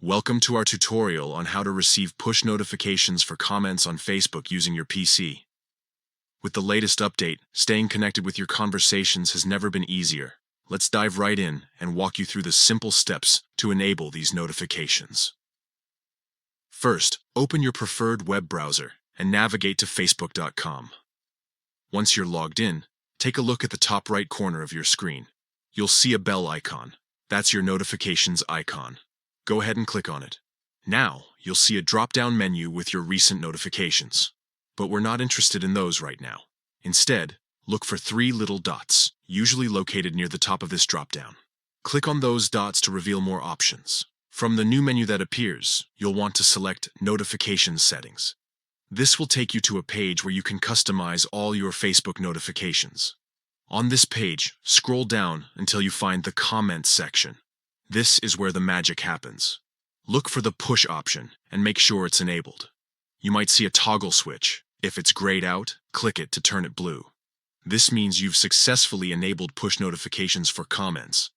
Welcome to our tutorial on how to receive push notifications for comments on Facebook using your PC. With the latest update, staying connected with your conversations has never been easier. Let's dive right in and walk you through the simple steps to enable these notifications. First, open your preferred web browser and navigate to facebook.com. Once you're logged in, take a look at the top right corner of your screen. You'll see a bell icon. That's your notifications icon. Go ahead and click on it. Now, you'll see a drop-down menu with your recent notifications. But we're not interested in those right now. Instead, look for three little dots, usually located near the top of this drop-down. Click on those dots to reveal more options. From the new menu that appears, you'll want to select Notifications Settings. This will take you to a page where you can customize all your Facebook notifications. On this page, scroll down until you find the Comments section. This is where the magic happens. Look for the push option and make sure it's enabled. You might see a toggle switch. If it's grayed out, click it to turn it blue. This means you've successfully enabled push notifications for comments.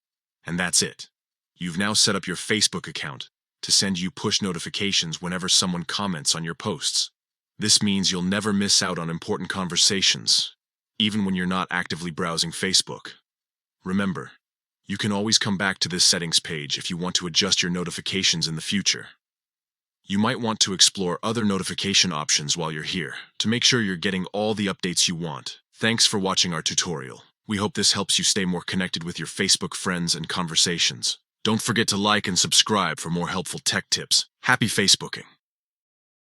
And that's it. You've now set up your Facebook account to send you push notifications whenever someone comments on your posts. This means you'll never miss out on important conversations, even when you're not actively browsing Facebook. Remember, you can always come back to this settings page if you want to adjust your notifications in the future. You might want to explore other notification options while you're here to make sure you're getting all the updates you want. Thanks for watching our tutorial. We hope this helps you stay more connected with your Facebook friends and conversations. Don't forget to like and subscribe for more helpful tech tips. Happy Facebooking!